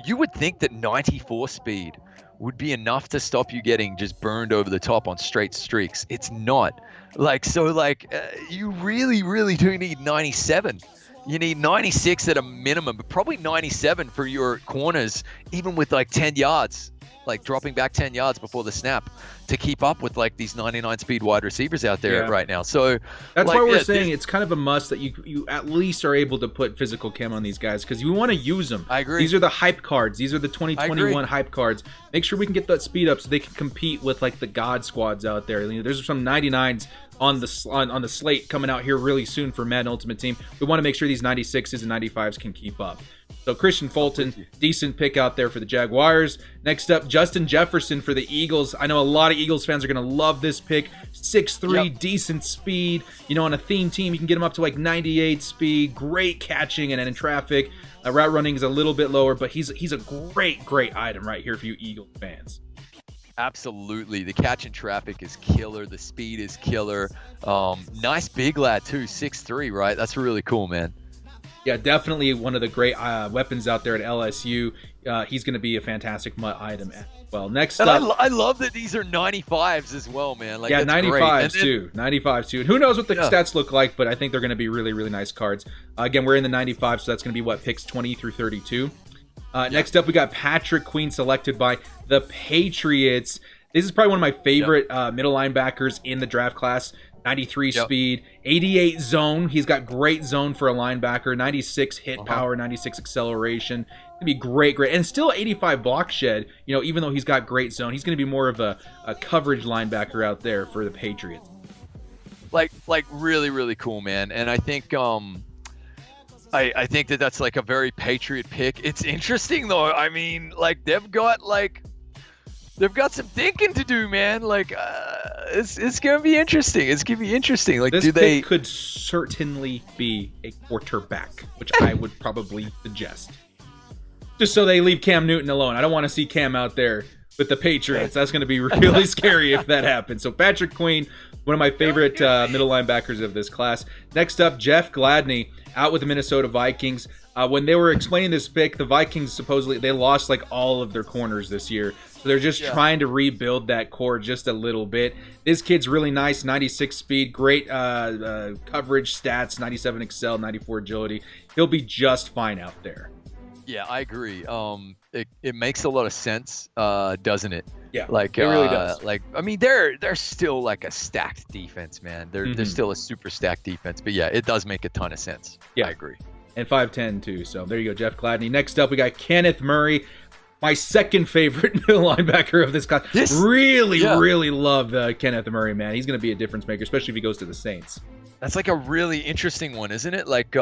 you would think that 94 speed would be enough to stop you getting just burned over the top on straight streaks. It's not. Like, so, like, you really do need 97 You need 96 at a minimum, but probably 97 for your corners, even with like 10 yards, like dropping back 10 yards before the snap to keep up with like these 99 speed wide receivers out there right now. So that's like, why we're saying it's kind of a must that you at least are able to put physical chem on these guys, because you want to use them. I agree. These are the hype cards. These are the 2021 hype cards. Make sure we can get that speed up so they can compete with like the God squads out there. You know, there's some 99s on the slate coming out here really soon for Madden Ultimate Team. We want to make sure these 96s and 95s can keep up. So Christian Fulton, decent pick out there for the Jaguars. Next up, Justin Jefferson for the Eagles. I know a lot of Eagles fans are going to love this pick. 6'3", decent speed. You know, on a theme team, you can get him up to like 98 speed. Great catching and in traffic. Route running is a little bit lower, but he's a great item right here for you Eagles fans. Absolutely. The catch in traffic is killer. The speed is killer. Nice big lad too, 6'3", right? That's really cool, man. Yeah, definitely one of the great weapons out there at LSU. He's going to be a fantastic MUT item as well. Next up, I love that these are 95s as well, man. Like, yeah, that's 95s too. 95s too. And who knows what the stats look like, but I think they're going to be really, really nice cards. Again, we're in the 95, so that's going to be what, picks 20 through 32. Next up, we got Patrick Queen selected by the Patriots. This is probably one of my favorite middle linebackers in the draft class. 93 speed, 88 zone. He's got great zone for a linebacker. 96 hit power, 96 acceleration. It'd be great. And still 85 block shed. You know, even though he's got great zone, he's going to be more of a coverage linebacker out there for the Patriots. Like really, really cool, man. And I think I think that's like a very Patriot pick. It's interesting though. I mean, like they've got some thinking to do, man. Like, it's gonna be interesting. It's gonna be interesting. Like, this pick could certainly be a quarterback, which I would probably suggest. Just so they leave Cam Newton alone. I don't want to see Cam out there with the Patriots. That's gonna be really scary if that happens. So Patrick Queen, one of my favorite middle linebackers of this class. Next up, Jeff Gladney, out with the Minnesota Vikings. When they were explaining this pick, the Vikings supposedly they lost like all of their corners this year. So they're just trying to rebuild that core just a little bit. This kid's really nice, 96 speed, great coverage stats, 97 excel, 94 agility. He'll be just fine out there. Yeah, I agree. It makes a lot of sense, doesn't it? Yeah, like it really does. Like, I mean, they're still like a stacked defense, man. They're still a super stacked defense. But yeah, it does make a ton of sense. Yeah, I agree. And 5'10" too. So there you go, Jeff Gladney. Next up, we got Kenneth Murray, my second favorite middle linebacker of this class. Really love Kenneth Murray, man. He's going to be a difference maker, especially if he goes to the Saints. That's like a really interesting one, isn't it? Like,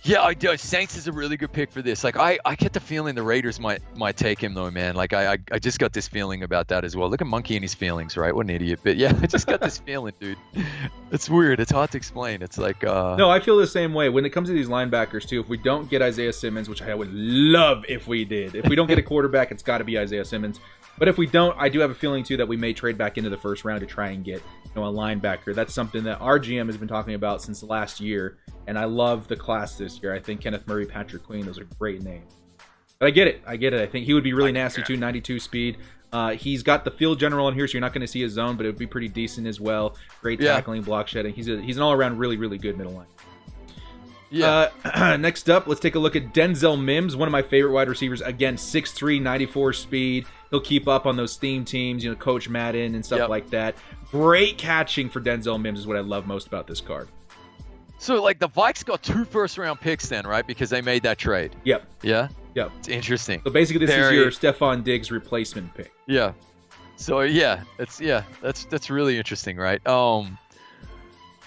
yeah, I do. Saints is a really good pick for this. Like, I get the feeling the Raiders might take him though, man. Like, I just got this feeling about that as well. Look at Monkey and his feelings, right? What an idiot. But yeah, I just got this feeling, dude. It's weird. It's hard to explain. It's like No, I feel the same way when it comes to these linebackers too. If we don't get Isaiah Simmons, which I would love if we did. If we don't get a quarterback, it's got to be Isaiah Simmons. But if we don't, I do have a feeling too that we may trade back into the first round to try and get, you know, a linebacker. That's something that our GM has been talking about since last year, and I love the class this year. I think Kenneth Murray, Patrick Queen, those are great names. But I get it. I think he would be really nasty too, 92 speed. He's got the field general in here, so you're not going to see his zone, but it would be pretty decent as well. Great tackling, block shedding. He's an all-around really, really good middle line. Yeah. Next up, let's take a look at Denzel Mims, one of my favorite wide receivers. Again, 6'3", 94 speed. He'll keep up on those theme teams, you know, Coach Madden and stuff like that. Great catching for Denzel Mims is what I love most about this card. So, like, the Vikes got 2 first-round picks then, right? Because they made that trade. Yep. Yeah? Yep. It's interesting. So, basically, this is your Stephon Diggs replacement pick. Yeah. So, yeah. That's really interesting, right?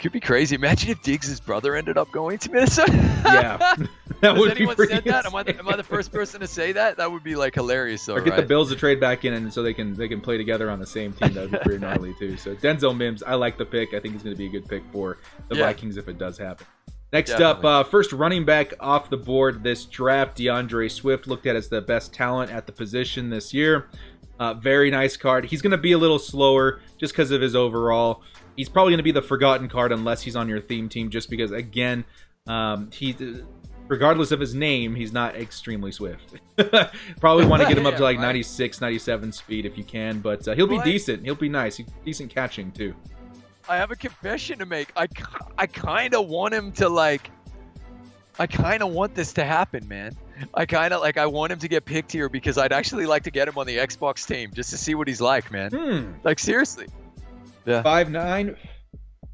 Could be crazy. Imagine if Diggs' brother ended up going to Minnesota. Yeah. That would be pretty said that? Am I the first person to say that? That would be, like, hilarious, though, or get the Bills to trade back in, and so they can play together on the same team. That would be pretty gnarly, too. So, Denzel Mims, I like the pick. I think he's going to be a good pick for the Vikings if it does happen. Next up, first running back off the board this draft, DeAndre Swift, looked at as the best talent at the position this year. Very nice card. He's going to be a little slower just because of his overall. He's probably going to be the forgotten card unless he's on your theme team, just because, again, regardless of his name, he's not extremely swift. Probably want to get him up to like 96, 97 speed if you can, but he'll be decent. He'll be nice. Decent catching, too. I have a confession to make. I kind of want him to like. I kind of want this to happen, man. I want him to get picked here because I'd actually like to get him on the Xbox team just to see what he's like, man. Like seriously. Yeah. 5'9",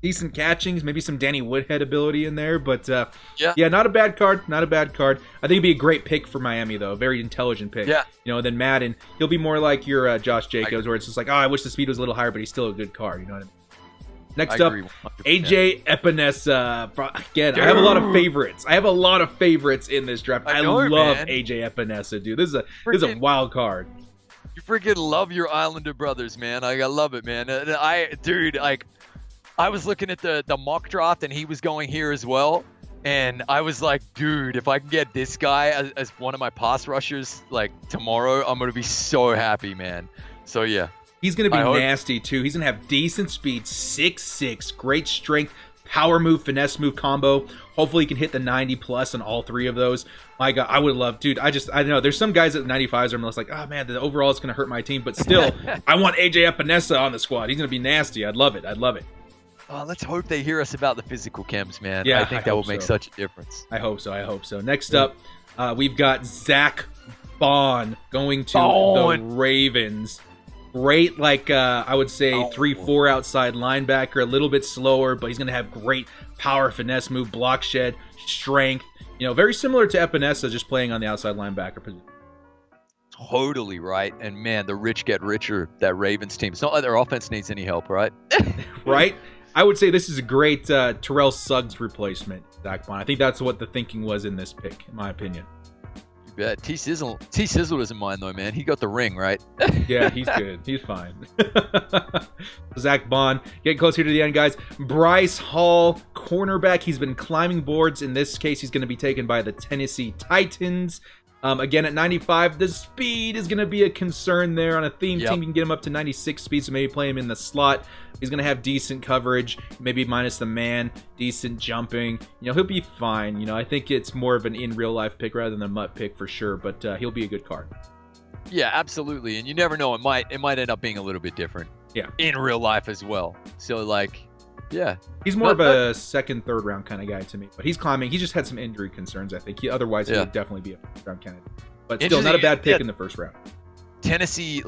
decent catchings, maybe some Danny Woodhead ability in there, but yeah, not a bad card. Not a bad card. I think it'd be a great pick for Miami though. Very intelligent pick. Yeah. You know, then Madden, he'll be more like your Josh Jacobs, where it's just like, oh, I wish the speed was a little higher, but he's still a good card. You know what I mean? Next up, 100%. AJ Epinesa. Again, I have a lot of favorites. In this draft. I love man. AJ Epinesa, dude. This is a wild card. You freaking love your Islander brothers, man. I love it, man. I was looking at the mock draft and he was going here as well. And I was like, dude, if I can get this guy as one of my pass rushers like tomorrow, I'm going to be so happy, man. So yeah. He's going to be nasty, too. He's going to have decent speed, 6'6", great strength, power move, finesse move combo. Hopefully he can hit the 90+ on all three of those. My God, I would love, dude, I don't know. There's some guys at 95s I'm just like, oh, man, the overall is going to hurt my team. But still, I want AJ Epinesa on the squad. He's going to be nasty. I'd love it. Oh, let's hope they hear us about the physical chems, man. Yeah, I think that will make such a difference. I hope so. Next up, we've got Zach Bond going to the Ravens. Great, I would say 3-4 outside linebacker, a little bit slower, but he's going to have great power, finesse move, block shed, strength. You know, very similar to Epinesa, just playing on the outside linebacker position. Totally right. And man, the rich get richer, that Ravens team. It's not like their offense needs any help, right? Right? I would say this is a great Terrell Suggs replacement, Zach Bond. I think that's what the thinking was in this pick, in my opinion. You bet. T-Sizzle doesn't mind, though, man. He got the ring, right? Yeah, he's good. He's fine. Zach Bond, getting close here to the end, guys. Bryce Hall, cornerback. He's been climbing boards. In this case, he's going to be taken by the Tennessee Titans. Again, at 95, the speed is going to be a concern there. On a theme team, you can get him up to 96 speed, so maybe play him in the slot. He's going to have decent coverage, maybe minus the man, decent jumping. You know, he'll be fine. You know, I think it's more of an in-real-life pick rather than a MUT pick for sure, but he'll be a good card. Yeah, absolutely. And you never know. It might end up being a little bit different. Yeah. In real life as well. So, yeah. He's more of a second, third round kind of guy to me. But he's climbing. He just had some injury concerns, I think. Otherwise, he would definitely be a first round candidate. But still, not a bad pick in the first round. Tennessee,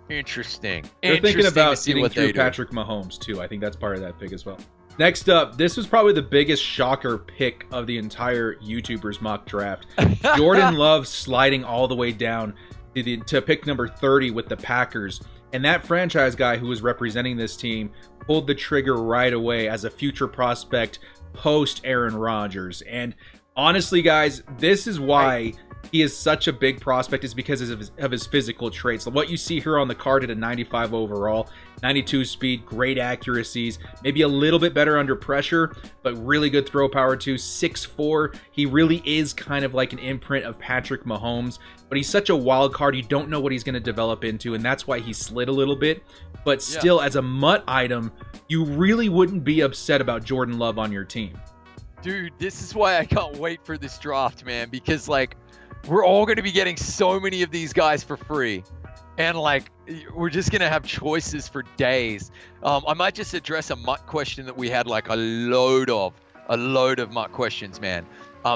interesting. They're thinking about getting through Patrick Mahomes, too. I think that's part of that pick as well. Next up, this was probably the biggest shocker pick of the entire YouTubers mock draft. Jordan Love sliding all the way down to pick number 30 with the Packers. And that franchise guy who was representing this team pulled the trigger right away as a future prospect post Aaron Rodgers. And honestly, guys, this is why he is such a big prospect, is because of his physical traits. What you see here on the card at a 95 overall, 92 speed, great accuracies, maybe a little bit better under pressure, but really good throw power too. 6'4", he really is kind of like an imprint of Patrick Mahomes, but he's such a wild card. You don't know what he's going to develop into, and that's why he slid a little bit. But still, as a MUT item, you really wouldn't be upset about Jordan Love on your team. Dude, this is why I can't wait for this draft, man, because we're all going to be getting so many of these guys for free. And we're just going to have choices for days. I might just address a MUT question that we had a load of MUT questions, man.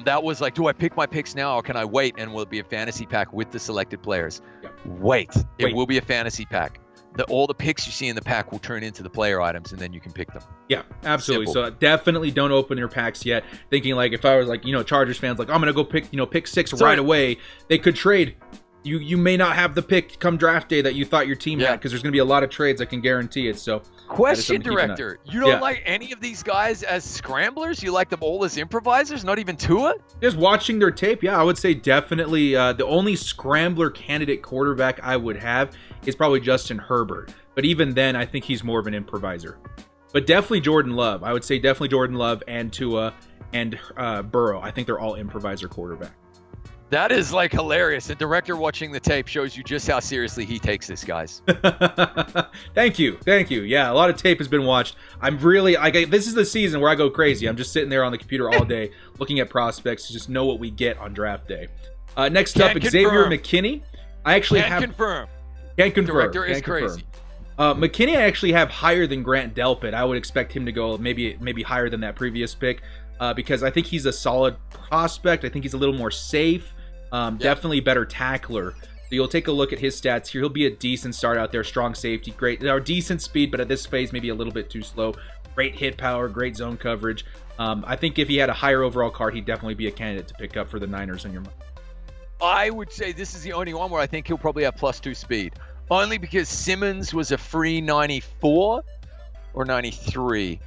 That was do I pick my picks now or can I wait? And will it be a fantasy pack with the selected players? Yep. Wait. It will be a fantasy pack. All the picks you see in the pack will turn into the player items, and then you can pick them. Yeah, absolutely. Simple. So definitely don't open your packs yet. Thinking if I was Chargers fans, I'm gonna go pick 6 right away. They could trade. You may not have the pick come draft day that you thought your team had, because there's gonna be a lot of trades. I can guarantee it. So question, director, you don't like any of these guys as scramblers? You like them all as improvisers? Not even Tua? Just watching their tape, I would say definitely the only scrambler candidate quarterback I would have is probably Justin Herbert. But even then, I think he's more of an improviser. But definitely Jordan Love. I would say definitely Jordan Love and Tua and Burrow. I think they're all improviser quarterback. That is hilarious. The director watching the tape shows you just how seriously he takes this, guys. Thank you. Yeah, a lot of tape has been watched. I'm really this is the season where I go crazy. I'm just sitting there on the computer all day looking at prospects to just know what we get on draft day. Next up, Xavier McKinney. I actually Can't confirm. Can't confirm. Director is crazy. McKinney I actually have higher than Grant Delpit. I would expect him to go maybe higher than that previous pick because I think he's a solid prospect. I think he's a little more safe, definitely better tackler. So you'll take a look at his stats here. He'll be a decent start out there, strong safety, great, or decent speed, but at this phase maybe a little bit too slow. Great hit power, great zone coverage. I think if he had a higher overall card, he'd definitely be a candidate to pick up for the Niners in your mind. I would say this is the only one where I think he'll probably have +2 speed. Only because Simmons was a free 94 or 93,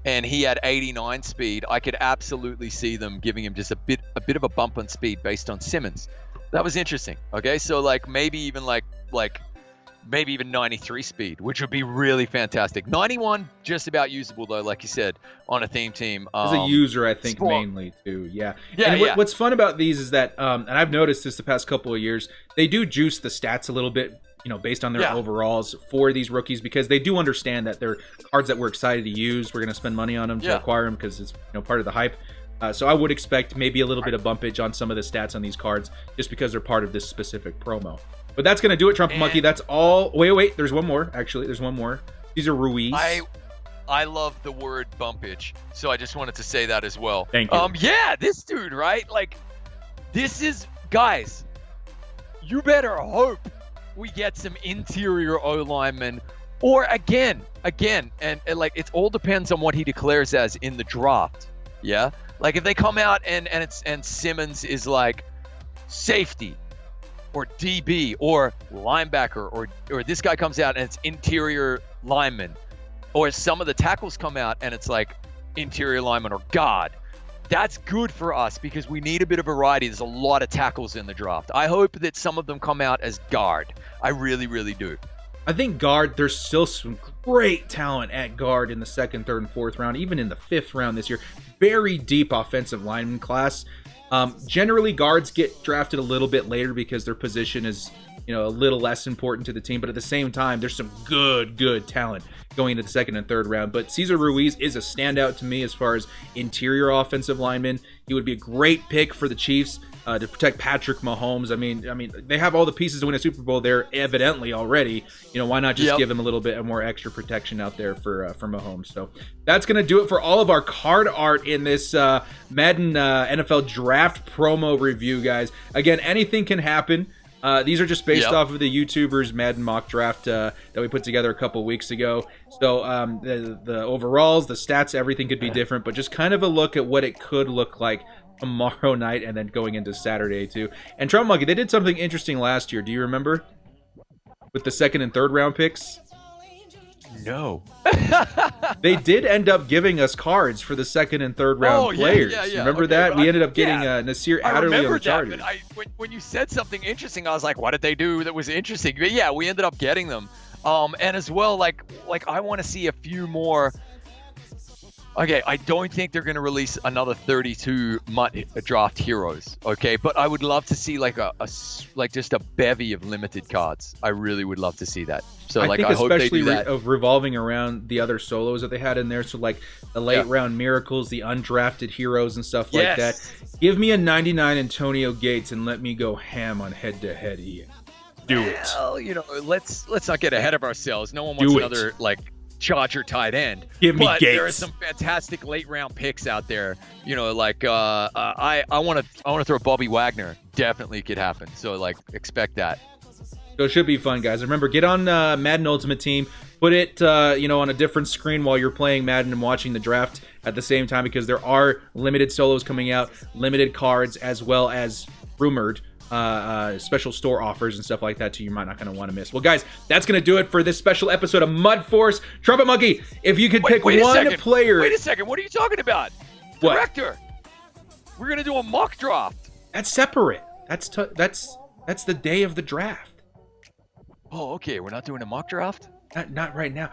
and he had 89 speed. I could absolutely see them giving him just a bit of a bump on speed based on Simmons. That was interesting. Okay, so like maybe even maybe even 93 speed, which would be really fantastic. 91 just about usable though, like you said, on a theme team. As a user, I think mainly too. Yeah. And what's fun about these is that, and I've noticed this the past couple of years, they do juice the stats a little bit, based on their overalls for these rookies, because they do understand that they're cards that we're excited to use. We're going to spend money on them to acquire them because it's part of the hype. So I would expect maybe a little bit of bumpage on some of the stats on these cards just because they're part of this specific promo. But that's going to do it, Trumpetmonkey. That's all. Wait. There's one more. Actually, there's one more. These are Ruiz. I love the word bumpage, so I just wanted to say that as well. Thank you. Yeah, this dude, right? Like, this is, guys, you better hope we get some interior O-linemen, or again, and like, it all depends on what he declares as in the draft. Yeah, like if they come out and Simmons is like safety, or DB, or linebacker, or this guy comes out and it's interior lineman, or some of the tackles come out and it's like interior lineman or guard. That's good for us because we need a bit of variety. There's a lot of tackles in the draft. I hope that some of them come out as guard. I really, really do. I think guard, there's still some great talent at guard in the second, third, and fourth round, even in the fifth round this year. Very deep offensive lineman class. Generally, guards get drafted a little bit later because their position is, a little less important to the team. But at the same time, there's some good talent going into the second and third round. But Cesar Ruiz is a standout to me as far as interior offensive lineman. He would be a great pick for the Chiefs to protect Patrick Mahomes. I mean, they have all the pieces to win a Super Bowl there evidently already. Why not just give him a little bit of more extra protection out there for Mahomes? So that's going to do it for all of our card art in this Madden NFL Draft promo review, guys. Again, anything can happen. These are just based off of the YouTubers Madden mock draft that we put together a couple weeks ago. So the overalls, the stats, everything could be different, but just kind of a look at what it could look like tomorrow night and then going into Saturday too. And Trumpetmonkey, they did something interesting last year. Do you remember? With the second and third round picks? No. They did end up giving us cards for the second and third round players. Yeah. Remember that? We ended up getting Nasir Adderley on the Chargers. But when you said something interesting, I was like, what did they do that was interesting? But yeah, we ended up getting them. And as well, like I want to see a few more. Okay, I don't think they're going to release another 32 MUT draft heroes, okay? But I would love to see like just a bevy of limited cards. I really would love to see that. So I think hope they do that. Of revolving around the other solos that they had in there. So like the late round miracles, the undrafted heroes and stuff like that. Give me a 99 Antonio Gates and let me go ham on head-to-head Ian. Do it. Well, let's not get ahead of ourselves. No one wants another Charger tight end. Give me Gates. There are some fantastic late round picks out there. I want to throw Bobby Wagner. Definitely could happen. So expect that. So it should be fun, guys. Remember, get on Madden Ultimate Team. Put it on a different screen while you're playing Madden and watching the draft at the same time, because there are limited solos coming out, limited cards, as well as rumored special store offers and stuff like that too. You might not going to want to miss. Well, guys, that's going to do it for this special episode of Mud Force. Trumpetmonkey, if you could pick one player. Wait a second. What are you talking about? What? Director. We're going to do a mock draft. That's separate. That's the day of the draft. Oh, okay. We're not doing a mock draft? Not right now.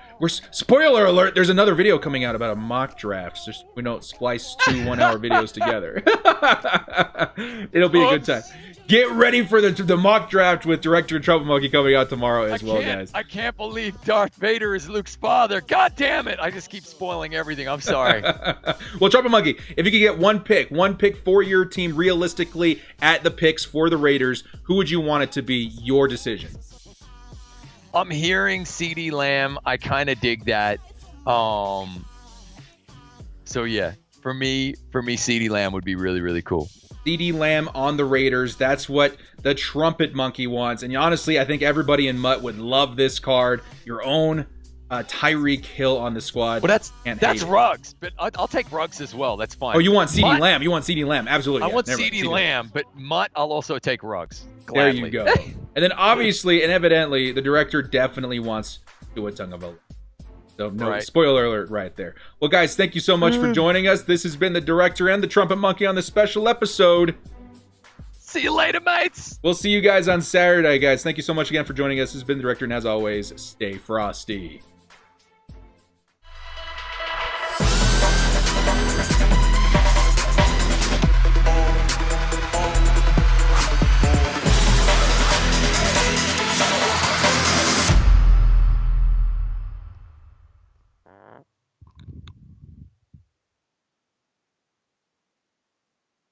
Spoiler alert, there's another video coming out about a mock draft. Just we don't splice 2 1-hour videos together. It'll be a good time. Get ready for the mock draft with Director Trumpetmonkey coming out tomorrow as well, guys. I can't believe Darth Vader is Luke's father. God damn it. I just keep spoiling everything. I'm sorry. Well, Trumpetmonkey, if you could get one pick for your team realistically at the picks for the Raiders, who would you want it to be your decision? I'm hearing CD Lamb. I kind of dig that. So yeah, for me, CD Lamb would be really, really cool. CD Lamb on the Raiders. That's what the Trumpetmonkey wants. And honestly, I think everybody in MUT would love this card. Your own Tyreek Hill on the squad. Well, that's Can't hate it. Ruggs, but I'll take Ruggs as well. That's fine. Oh, you want CD MUT, Lamb? You want CD Lamb? Absolutely. I yeah. want Never mind. CD Lamb, but MUT, I'll also take Ruggs. There Gladly. you go. And then obviously and evidently, the director definitely wants Tua Tagovailoa. So no Right. spoiler alert right there. Well, guys, thank you so much for joining us. This has been the director and the Trumpetmonkey on this special episode. See you later, mates. We'll see you guys on Saturday, guys. Thank you so much again for joining us. This has been the director, and as always, stay frosty.